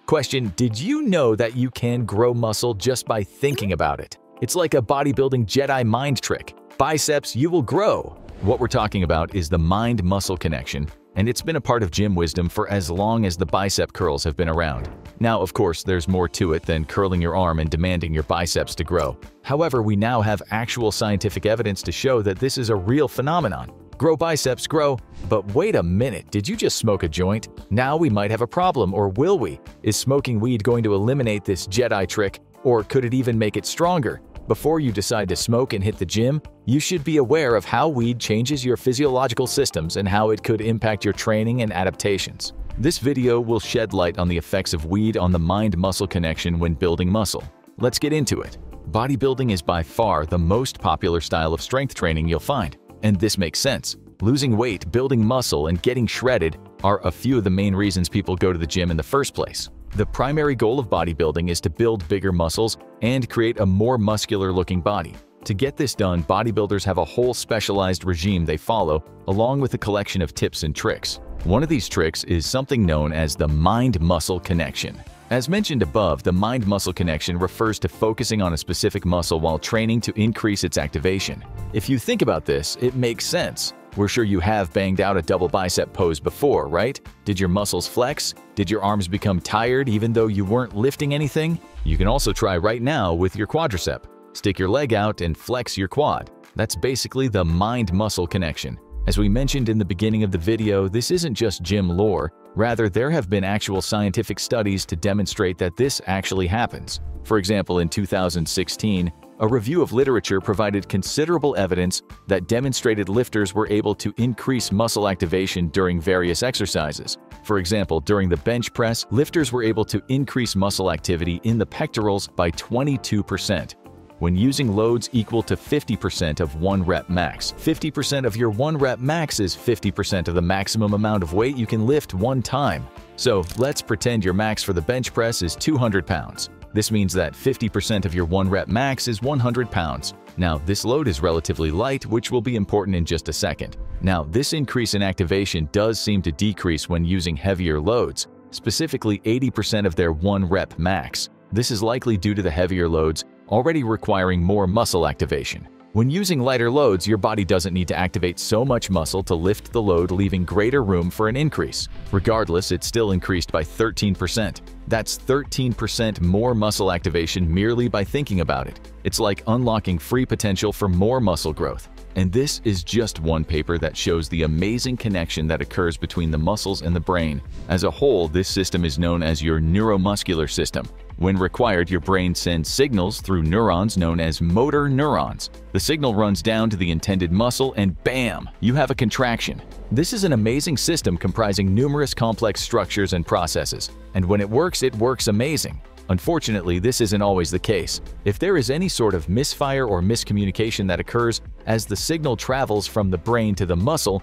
Question: did you know that you can grow muscle just by thinking about it? It's like a bodybuilding Jedi mind trick. Biceps, you will grow. What we're talking about is the mind-muscle connection, and it's been a part of gym wisdom for as long as the bicep curls have been around. Now, of course, there's more to it than curling your arm and demanding your biceps to grow. However, we now have actual scientific evidence to show that this is a real phenomenon. Grow biceps, grow. But wait a minute, did you just smoke a joint? Now we might have a problem, or will we? Is smoking weed going to eliminate this Jedi trick, or could it even make it stronger? Before you decide to smoke and hit the gym, you should be aware of how weed changes your physiological systems and how it could impact your training and adaptations. This video will shed light on the effects of weed on the mind-muscle connection when building muscle. Let's get into it. Bodybuilding is by far the most popular style of strength training you'll find. And this makes sense. Losing weight, building muscle, and getting shredded are a few of the main reasons people go to the gym in the first place. The primary goal of bodybuilding is to build bigger muscles and create a more muscular-looking body. To get this done, bodybuilders have a whole specialized regime they follow, along with a collection of tips and tricks. One of these tricks is something known as the mind-muscle connection. As mentioned above, the mind-muscle connection refers to focusing on a specific muscle while training to increase its activation. If you think about this, it makes sense. We're sure you have banged out a double bicep pose before, right? Did your muscles flex? Did your arms become tired even though you weren't lifting anything? You can also try right now with your quadricep. Stick your leg out and flex your quad. That's basically the mind-muscle connection. As we mentioned in the beginning of the video, this isn't just gym lore. Rather, there have been actual scientific studies to demonstrate that this actually happens. For example, in 2016, a review of literature provided considerable evidence that demonstrated lifters were able to increase muscle activation during various exercises. For example, during the bench press, lifters were able to increase muscle activity in the pectorals by 22%. When using loads equal to 50% of 1 rep max. 50% of your 1 rep max is 50% of the maximum amount of weight you can lift one time. So let's pretend your max for the bench press is 200 pounds. This means that 50% of your 1 rep max is 100 pounds. Now, this load is relatively light, which will be important in just a second. Now, this increase in activation does seem to decrease when using heavier loads, specifically 80% of their 1 rep max. This is likely due to the heavier loads already requiring more muscle activation. When using lighter loads, your body doesn't need to activate so much muscle to lift the load, leaving greater room for an increase. Regardless, it's still increased by 13%. That's 13% more muscle activation merely by thinking about it. It's like unlocking free potential for more muscle growth. And this is just one paper that shows the amazing connection that occurs between the muscles and the brain. As a whole, this system is known as your neuromuscular system. When required, your brain sends signals through neurons known as motor neurons. The signal runs down to the intended muscle and bam, you have a contraction. This is an amazing system comprising numerous complex structures and processes. And when it works amazing. Unfortunately, this isn't always the case. If there is any sort of misfire or miscommunication that occurs as the signal travels from the brain to the muscle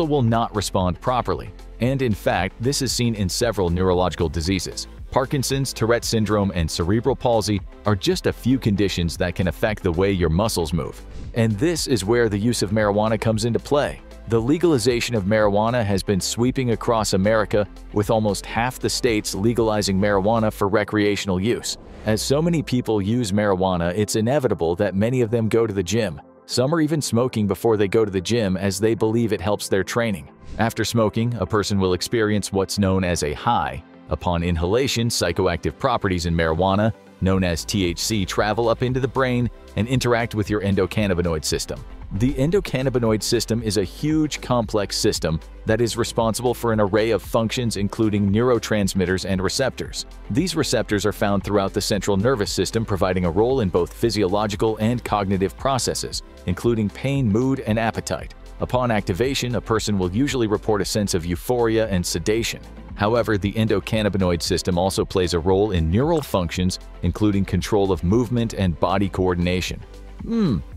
will not respond properly. And in fact, this is seen in several neurological diseases. Parkinson's, Tourette syndrome, and cerebral palsy are just a few conditions that can affect the way your muscles move. And this is where the use of marijuana comes into play. The legalization of marijuana has been sweeping across America, with almost half the states legalizing marijuana for recreational use. As so many people use marijuana, it's inevitable that many of them go to the gym. Some are even smoking before they go to the gym as they believe it helps their training. After smoking, a person will experience what's known as a high. Upon inhalation, psychoactive properties in marijuana, known as THC, travel up into the brain and interact with your endocannabinoid system. The endocannabinoid system is a huge, complex system that is responsible for an array of functions including neurotransmitters and receptors. These receptors are found throughout the central nervous system, providing a role in both physiological and cognitive processes, including pain, mood, and appetite. Upon activation, a person will usually report a sense of euphoria and sedation. However, the endocannabinoid system also plays a role in neural functions, including control of movement and body coordination.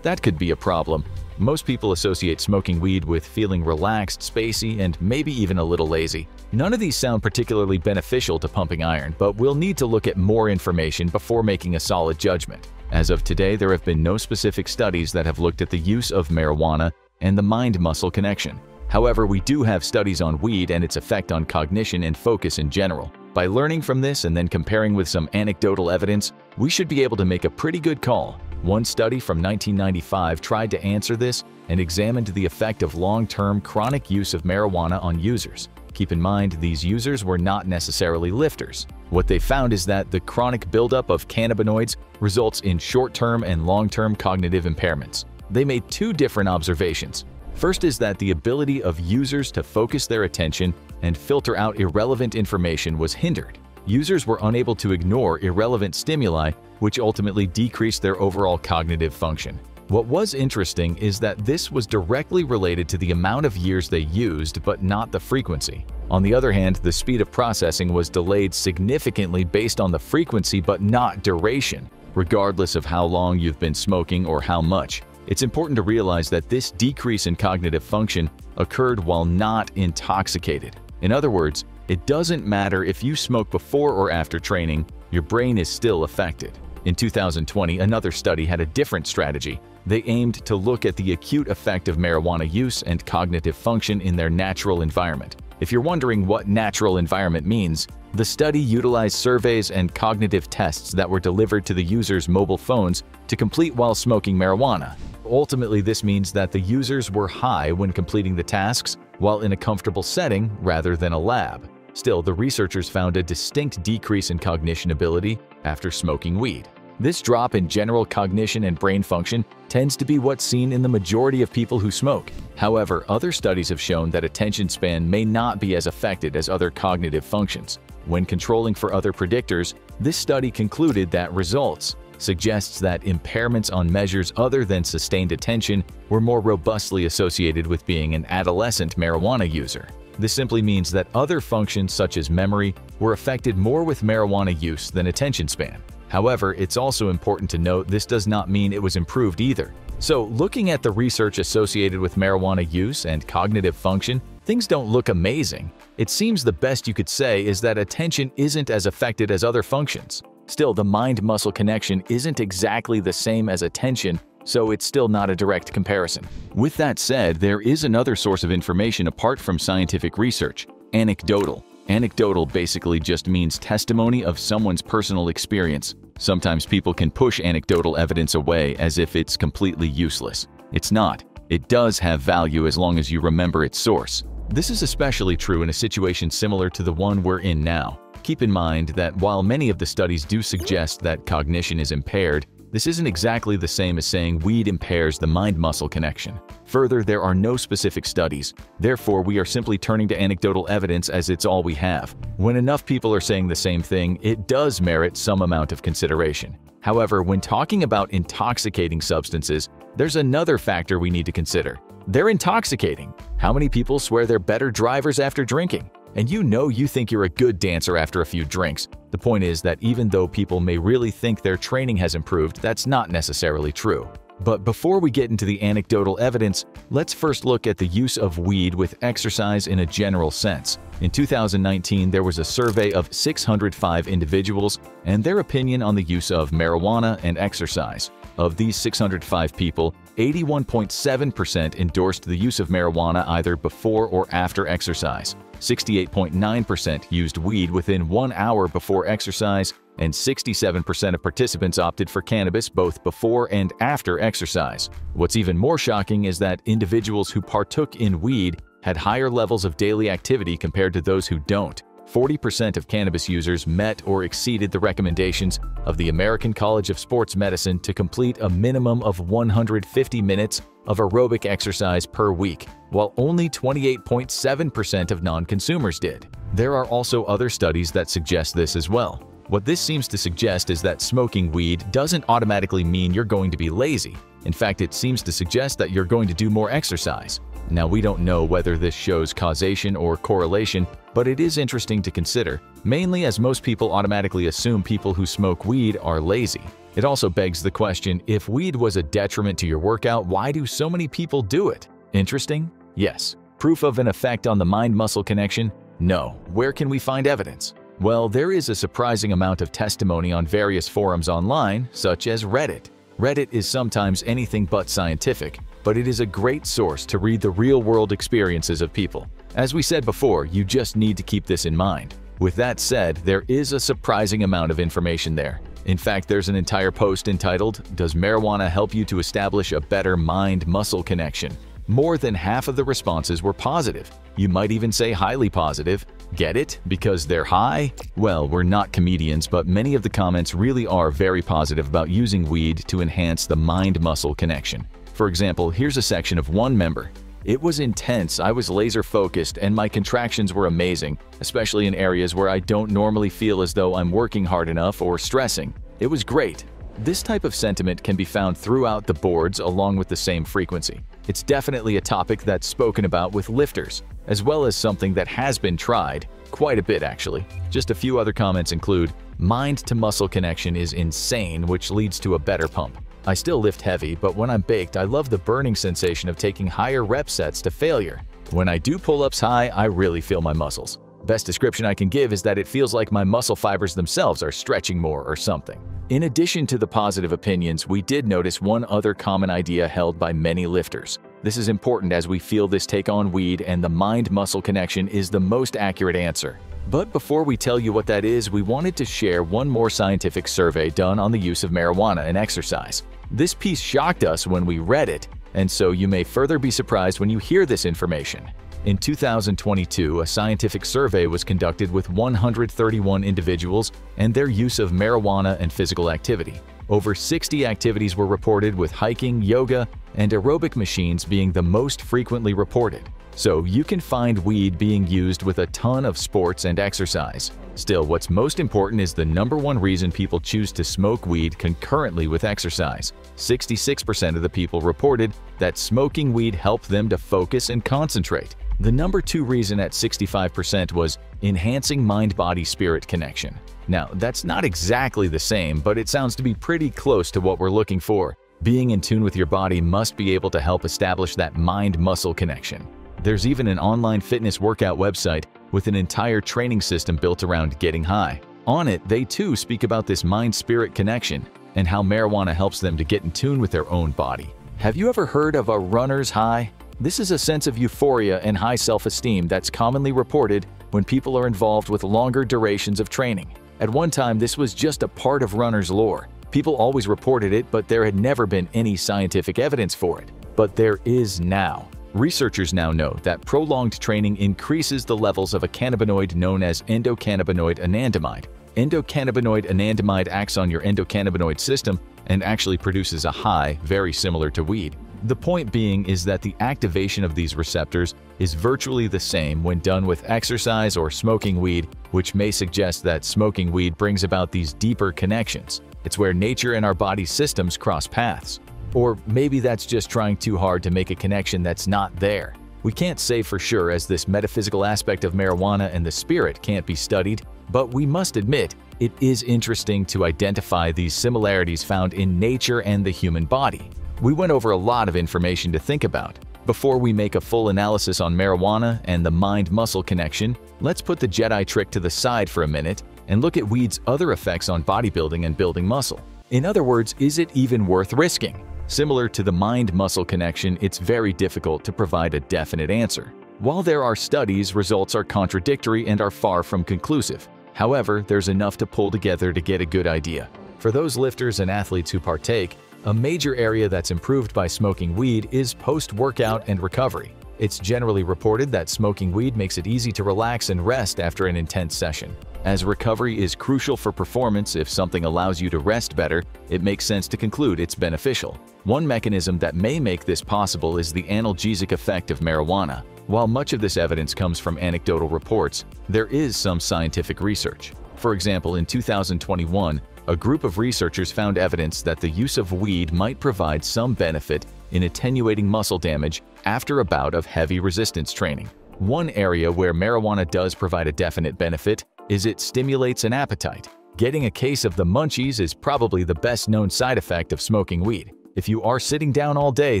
That could be a problem. Most people associate smoking weed with feeling relaxed, spacey, and maybe even a little lazy. None of these sound particularly beneficial to pumping iron, but we'll need to look at more information before making a solid judgment. As of today, there have been no specific studies that have looked at the use of marijuana and the mind-muscle connection. However, we do have studies on weed and its effect on cognition and focus in general. By learning from this and then comparing with some anecdotal evidence, we should be able to make a pretty good call. One study from 1995 tried to answer this and examined the effect of long-term chronic use of marijuana on users. Keep in mind, these users were not necessarily lifters. What they found is that the chronic buildup of cannabinoids results in short-term and long-term cognitive impairments. They made two different observations. First is that the ability of users to focus their attention and filter out irrelevant information was hindered. Users were unable to ignore irrelevant stimuli, which ultimately decreased their overall cognitive function. What was interesting is that this was directly related to the amount of years they used, but not the frequency. On the other hand, the speed of processing was delayed significantly based on the frequency but not duration, regardless of how long you've been smoking or how much. It's important to realize that this decrease in cognitive function occurred while not intoxicated. In other words, it doesn't matter if you smoke before or after training, your brain is still affected. In 2020, another study had a different strategy. They aimed to look at the acute effect of marijuana use and cognitive function in their natural environment. If you're wondering what natural environment means, the study utilized surveys and cognitive tests that were delivered to the users' mobile phones to complete while smoking marijuana. Ultimately, this means that the users were high when completing the tasks while in a comfortable setting rather than a lab. Still, the researchers found a distinct decrease in cognition ability after smoking weed. This drop in general cognition and brain function tends to be what's seen in the majority of people who smoke. However, other studies have shown that attention span may not be as affected as other cognitive functions. When controlling for other predictors, this study concluded that results suggests that impairments on measures other than sustained attention were more robustly associated with being an adolescent marijuana user. This simply means that other functions such as memory were affected more with marijuana use than attention span. However, it's also important to note this does not mean it was improved either. So, looking at the research associated with marijuana use and cognitive function, things don't look amazing. It seems the best you could say is that attention isn't as affected as other functions. Still, the mind-muscle connection isn't exactly the same as attention, so it's still not a direct comparison. With that said, there is another source of information apart from scientific research: anecdotal. Anecdotal basically just means testimony of someone's personal experience. Sometimes people can push anecdotal evidence away as if it's completely useless. It's not. It does have value as long as you remember its source. This is especially true in a situation similar to the one we're in now. Keep in mind that while many of the studies do suggest that cognition is impaired, this isn't exactly the same as saying weed impairs the mind-muscle connection. Further, there are no specific studies. Therefore, we are simply turning to anecdotal evidence as it's all we have. When enough people are saying the same thing, it does merit some amount of consideration. However, when talking about intoxicating substances, there's another factor we need to consider. They're intoxicating. How many people swear they're better drivers after drinking? And you think you're a good dancer after a few drinks. The point is that even though people may really think their training has improved, that's not necessarily true. But before we get into the anecdotal evidence, let's first look at the use of weed with exercise in a general sense. In 2019, there was a survey of 605 individuals and their opinion on the use of marijuana and exercise. Of these 605 people, 81.7% endorsed the use of marijuana either before or after exercise. 68.9% used weed within 1 hour before exercise, and 67% of participants opted for cannabis both before and after exercise. What's even more shocking is that individuals who partook in weed had higher levels of daily activity compared to those who don't. 40% of cannabis users met or exceeded the recommendations of the American College of Sports Medicine to complete a minimum of 150 minutes of aerobic exercise per week, while only 28.7% of non-consumers did. There are also other studies that suggest this as well. What this seems to suggest is that smoking weed doesn't automatically mean you're going to be lazy. In fact, it seems to suggest that you're going to do more exercise. Now, we don't know whether this shows causation or correlation, but it is interesting to consider, mainly as most people automatically assume people who smoke weed are lazy. It also begs the question, if weed was a detriment to your workout, why do so many people do it? Interesting? Yes. Proof of an effect on the mind-muscle connection? No. Where can we find evidence? Well, there is a surprising amount of testimony on various forums online, such as Reddit. Reddit is sometimes anything but scientific. but it is a great source to read the real-world experiences of people. As we said before, you just need to keep this in mind. With that said, there is a surprising amount of information there. In fact, there's an entire post entitled, "Does Marijuana Help You to Establish a Better Mind-Muscle Connection?" More than half of the responses were positive. You might even say highly positive. Get it? Because they're high? Well, we're not comedians, but many of the comments really are very positive about using weed to enhance the mind-muscle connection. For example, here's a section of one member. "It was intense, I was laser-focused, and my contractions were amazing, especially in areas where I don't normally feel as though I'm working hard enough or stressing. It was great." This type of sentiment can be found throughout the boards along with the same frequency. It's definitely a topic that's spoken about with lifters, as well as something that has been tried, quite a bit actually. Just a few other comments include, "Mind-to-muscle connection is insane, which leads to a better pump. I still lift heavy, but when I'm baked, I love the burning sensation of taking higher rep sets to failure. When I do pull-ups high, I really feel my muscles. Best description I can give is that it feels like my muscle fibers themselves are stretching more or something." In addition to the positive opinions, we did notice one other common idea held by many lifters. This is important as we feel this take on weed and the mind-muscle connection is the most accurate answer. But before we tell you what that is, we wanted to share one more scientific survey done on the use of marijuana and exercise. This piece shocked us when we read it, and so you may further be surprised when you hear this information. In 2022, a scientific survey was conducted with 131 individuals and their use of marijuana and physical activity. Over 60 activities were reported, with hiking, yoga, and aerobic machines being the most frequently reported. So you can find weed being used with a ton of sports and exercise. Still, what's most important is the #1 reason people choose to smoke weed concurrently with exercise. 66% of the people reported that smoking weed helped them to focus and concentrate. The #2 reason at 65% was enhancing mind-body-spirit connection. Now, that's not exactly the same, but it sounds to be pretty close to what we're looking for. Being in tune with your body must be able to help establish that mind-muscle connection. There's even an online fitness workout website with an entire training system built around getting high. On it, they too speak about this mind-spirit connection and how marijuana helps them to get in tune with their own body. Have you ever heard of a runner's high? This is a sense of euphoria and high self-esteem that's commonly reported when people are involved with longer durations of training. At one time, this was just a part of runners' lore. People always reported it, but there had never been any scientific evidence for it. But there is now. Researchers now know that prolonged training increases the levels of a cannabinoid known as endocannabinoid anandamide. Endocannabinoid anandamide acts on your endocannabinoid system and actually produces a high very similar to weed. The point being is that the activation of these receptors is virtually the same when done with exercise or smoking weed, which may suggest that smoking weed brings about these deeper connections. It's where nature and our body systems cross paths. Or maybe that's just trying too hard to make a connection that's not there. We can't say for sure, as this metaphysical aspect of marijuana and the spirit can't be studied, but we must admit it is interesting to identify these similarities found in nature and the human body. We went over a lot of information to think about. Before we make a full analysis on marijuana and the mind-muscle connection, let's put the Jedi trick to the side for a minute and look at weed's other effects on bodybuilding and building muscle. In other words, is it even worth risking? Similar to the mind-muscle connection, it's very difficult to provide a definite answer. While there are studies, results are contradictory and are far from conclusive. However, there's enough to pull together to get a good idea. For those lifters and athletes who partake, a major area that's improved by smoking weed is post-workout and recovery. It's generally reported that smoking weed makes it easy to relax and rest after an intense session. As recovery is crucial for performance, if something allows you to rest better, it makes sense to conclude it's beneficial. One mechanism that may make this possible is the analgesic effect of marijuana. While much of this evidence comes from anecdotal reports, there is some scientific research. For example, in 2021, a group of researchers found evidence that the use of weed might provide some benefit in attenuating muscle damage after a bout of heavy resistance training. One area where marijuana does provide a definite benefit is it stimulates an appetite. Getting a case of the munchies is probably the best known side effect of smoking weed. If you are sitting down all day,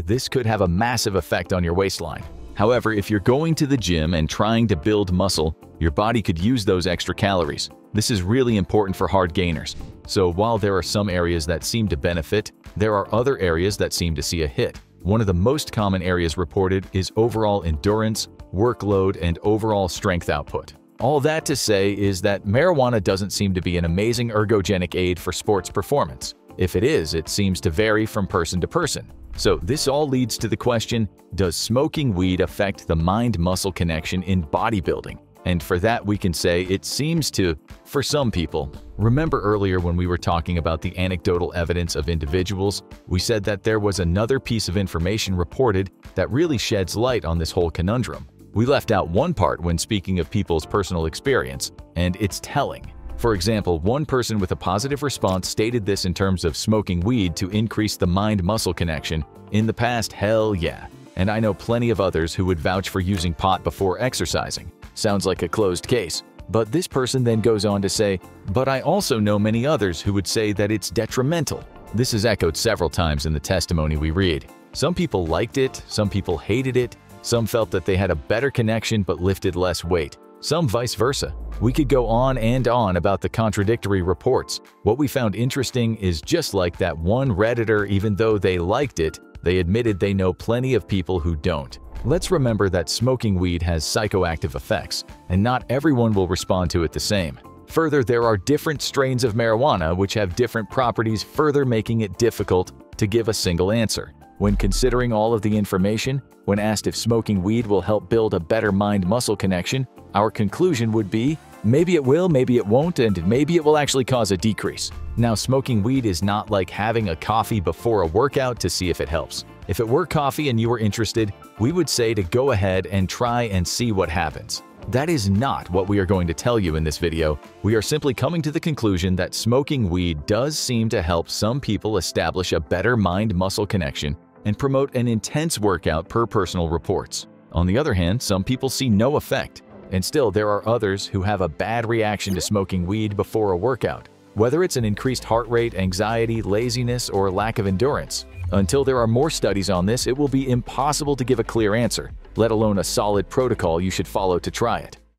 this could have a massive effect on your waistline. However, if you're going to the gym and trying to build muscle, your body could use those extra calories. This is really important for hard gainers. So while there are some areas that seem to benefit, there are other areas that seem to see a hit. One of the most common areas reported is overall endurance, workload, and overall strength output. All that to say is that marijuana doesn't seem to be an amazing ergogenic aid for sports performance. If it is, it seems to vary from person to person. So this all leads to the question, does smoking weed affect the mind-muscle connection in bodybuilding? And for that we can say it seems to, for some people. Remember earlier when we were talking about the anecdotal evidence of individuals, we said that there was another piece of information reported that really sheds light on this whole conundrum. We left out one part when speaking of people's personal experience, and it's telling. For example, one person with a positive response stated this in terms of smoking weed to increase the mind-muscle connection. In the past, hell yeah. And I know plenty of others who would vouch for using pot before exercising. Sounds like a closed case. But this person then goes on to say, but I also know many others who would say that it's detrimental. This is echoed several times in the testimony we read. Some people liked it, some people hated it, some felt that they had a better connection but lifted less weight, some vice versa. We could go on and on about the contradictory reports. What we found interesting is just like that one Redditor, even though they liked it, they admitted they know plenty of people who don't. Let's remember that smoking weed has psychoactive effects, and not everyone will respond to it the same. Further, there are different strains of marijuana which have different properties, further making it difficult to give a single answer. When considering all of the information, when asked if smoking weed will help build a better mind-muscle connection, our conclusion would be, maybe it will, maybe it won't, and maybe it will actually cause a decrease. Now, smoking weed is not like having a coffee before a workout to see if it helps. If it were coffee and you were interested, we would say to go ahead and try and see what happens. That is not what we are going to tell you in this video. We are simply coming to the conclusion that smoking weed does seem to help some people establish a better mind-muscle connection and promote an intense workout per personal reports. On the other hand, some people see no effect. And still, there are others who have a bad reaction to smoking weed before a workout, whether it's an increased heart rate, anxiety, laziness, or lack of endurance. Until there are more studies on this, it will be impossible to give a clear answer, let alone a solid protocol you should follow to try it.